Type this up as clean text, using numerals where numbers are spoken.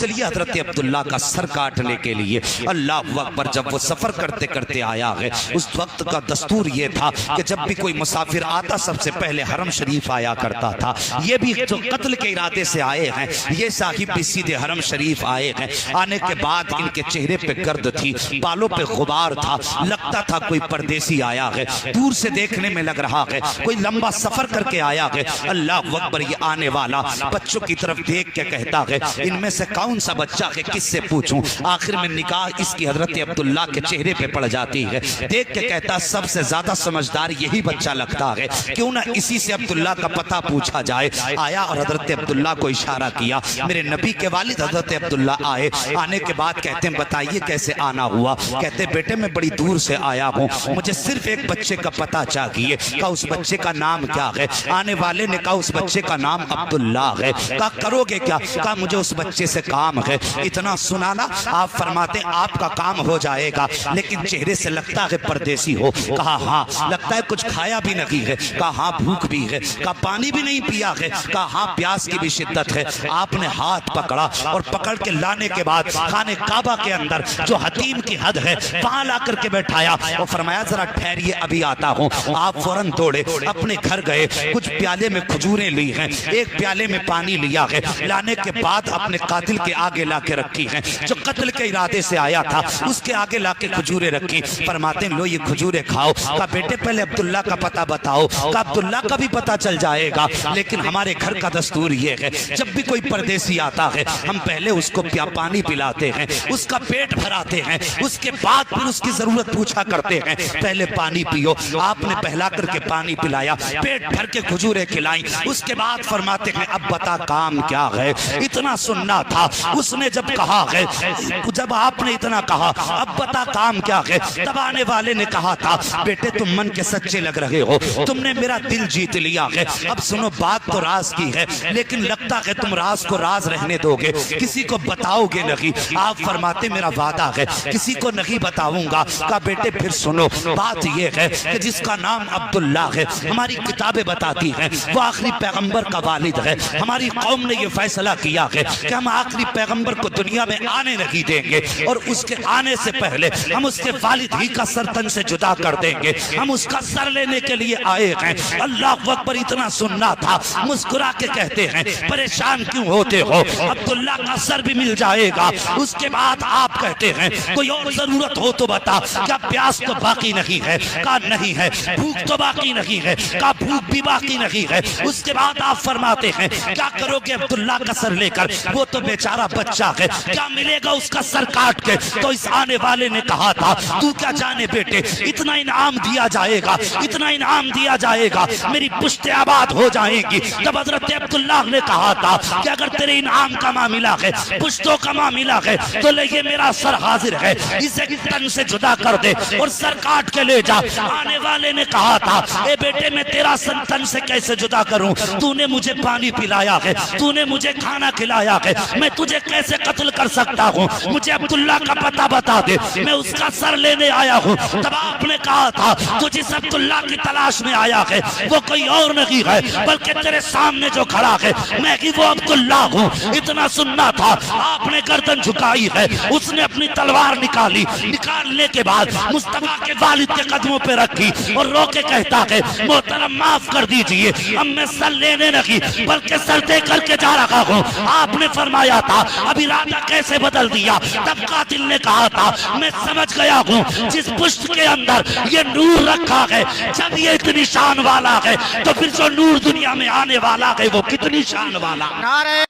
چلیے حضرت عبداللہ کا سر کاٹنے کے لیے اللہ اکبر جب وہ سفر کرتے کرتے آیا ہے، اس وقت کا دستور یہ تھا کہ جب بھی کوئی مسافر آتا سب سے پہلے حرم شریف آیا کرتا تھا۔ یہ بھی جو قتل کے ارادے سے آئے ہیں یہ صاحب بھی سیدھے حرم شریف آئے ہیں۔ آنے کے بعد ان کے چہرے پہ گرد تھی، بالوں پہ غبار تھا، لگتا تھا کوئی پردیسی آیا ہے، دور سے دیکھنے میں لگ رہا ہے کوئی لمبا سفر کر کے آیا ہے۔ اللہ اکبر، یہ آنے والا بچوں کی طرف دیکھ کے کہتا ہے ان میں سے کون سا بچہ ہے کس سے پوچھوں؟ آخر میں نگاہ اس کی حضرت عبداللہ کے چہرے پہ پڑ جاتی ہے، دیکھ کے کہتا سب سے زیادہ سمجھدار یہی بچہ لگتا ہے، کیوں نہ اسی سے عبداللہ کا پتہ پوچھا جائے۔ آیا اور حضرت عبداللہ کو اشارہ کیا، میرے نبی کے والد حضرت عبداللہ آئے۔ آنے کے بعد کہتے ہیں بتائیے کیسے آنا ہوا؟ کہتے بیٹے میں بڑی دور سے آیا ہوں، مجھے صرف ایک بچے کا پتہ چاہیے۔ کہا اس بچے کا نام کیا ہے؟ آنے والے نے کہا اس بچے کا نام عبداللہ ہے۔ کہا کرو گے کیا؟ کہا مجھے اس بچے سے کام ہے۔ اتنا سنانا آپ فرماتے ہیں آپ کا کام ہو جائے گا، لیکن چہرے سے لگتا ہے پردیسی ہو۔ کہا ہاں لگتا ہے کچھ کھایا بھی نہیں ہے۔ کہا ہاں بھوک بھی ہے۔ کہا پانی بھی نہیں پیا ہے؟ کہا ہاں پیاس کی بھی شدت ہے۔ آپ نے ہاتھ پکڑا اور پکڑ کے لانے کے بعد خانے کعبہ کے اندر جو حتیم کی حد ہے وہاں لا کر کے بیٹھایا اور فرمایا ذرا ٹھہریے ابھی آتا ہوں۔ آپ فوراً دوڑے اپنے گھر گئے، کچھ پیالے میں کھجوریں لی ہیں، ایک پیالے میں پانی لیا ہے، لانے کے بعد اپنے قاتل کے آگے لا کے رکھی ہیں۔ جو قتل کے ارادے سے آیا تھا اس کے آگے لا کے کھجوریں رکھی، فرماتے ہیں لو یہ کھجوریں کھاؤ۔ کہا بیٹے پہلے عبداللہ کا پتہ بتاؤ۔ کہا عبداللہ کا بھی پتہ چل جائے گا، لیکن ہمارے گھر کا دستور یہ ہے جب بھی کوئی پردیسی آتا ہے ہم پہلے اس کو پانی پلاتے ہیں، اس کا پیٹ بھراتے ہیں، اس کے بعد پھر اس کی ضرورت پوچھا کرتے ہیں پہلے پانی پیو۔ آپ نے پہلا کر کے پانی پلایا، پیٹ بھر کے کھجوریں کھلائیں، اس کے بعد فرماتے ہیں اب بتا کام کیا ہے؟ اتنا سننا تھا۔ اس نے جب کہا ہے، جب آپ نے اتنا کہا اب بتا کام کیا ہے، تب آنے والے نے کہا تھا بیٹے تم من کے سچے لگ رہے ہو، تم نے میرا دل جیت لیا ہے۔ اب سنو بات تو راز کی ہے، لیکن لگتا ہے تم راز کو راز رہنے دو گے، کسی کو بتاؤ گے نہیں۔ آپ فرماتے میرا وعدہ ہے کسی کو نہیں بتاؤں گا۔ کہا بیٹے پھر سنو، بات یہ ہے کہ جس کا نام عبداللہ ہے ہماری کتابیں بتاتی ہیں وہ آخری پیغمبر کا والد ہے۔ ہماری قوم نے یہ فیصلہ کیا ہے کہ ہم آخری پیغمبر کو دنیا میں آنے نہیں دیں گے، اور اس کے آنے سے پہلے ہم اس کے والد ہی کا سر تن سے جدا کر دیں گے۔ ہم اس کا سر لینے کے لیے آئے ہیں۔ اللہ اکبر، اتنا سننا تھا۔ مسکرا کے کہتے ہیں پریشان کیوں ہوتے ہو، عبداللہ کا سر بھی مل جائے گا۔ اس کے بعد آپ کہتے ہیں کوئی اور ضرورت ہو تو بتا، کیا پیاس تو باقی نہیں ہے؟ کہا نہیں ہے۔ بھوک تو باقی نہیں ہے؟ کہا بھوک بھی باقی نہیں ہے۔ اس کے بعد آپ فرماتے ہیں کیا کرو گے عبداللہ کا سر لے کر؟ وہ تو بیچارہ بچہ ہے، کیا ملے گا اس کا سر کاٹ کے؟ تو اس آنے والے نے کہا تھا تو کیا جانے بیٹے اتنا انعام دیا جائے گا، اتنا انعام دیا جائے گا میری پشتیں آباد ہو جائیں گی۔ تب حضرت عبداللہ نے کہا تھا کہ اگر تیرے انعام کا معاملہ ہے، پشتوں کا معاملہ ہے، تو لے یہ میرا سر حاضر ہے، اسے تن سے جدا کر دے اور سر کاٹ کے لے جا۔ آنے والے نے کہا تھا اے بیٹے میں تیرا سر تن سے کیسے جدا کروں؟ تو نے مجھے پانی پلایا ہے، تو نے مجھے کھانا کھلایا ہے، میں تجھے کیسے قتل کر سکتا ہوں؟ مجھے عبداللہ کا پتہ بتا دے، میں اس کا سر لینے آیا ہوں۔ تب آپ نے کہا تھا تو جس عبداللہ کی تلاش میں آیا ہے وہ کوئی اور نہیں ہے بلکہ تیرے سامنے جو کھڑا ہے میں ہی وہ عبداللہ ہوں۔ اتنا سننا تھا۔ آپ نے گردن جھکائی ہے، اس نے اپنی تلوار نکالی، نکالنے کے بعد مصطفیٰ کے والد کے قدموں پہ رکھی اور رو کے کہتا ہے محترم معاف کر دیجئے، اب میں سر لینے نہیں بلکہ سر دے کر کے جا رہا ہوں۔ آپ نے فرمایا تھا اب ارادہ کیسے بدل دیا؟ تب قاتل نے کہا تھا میں سمجھ گیا ہوں جس پشت کے اندر یہ نور رکھا ہے، جب یہ اتنی شان والا ہے تو پھر جو نور دنیا میں آنے والا ہے وہ کتنی شان والا۔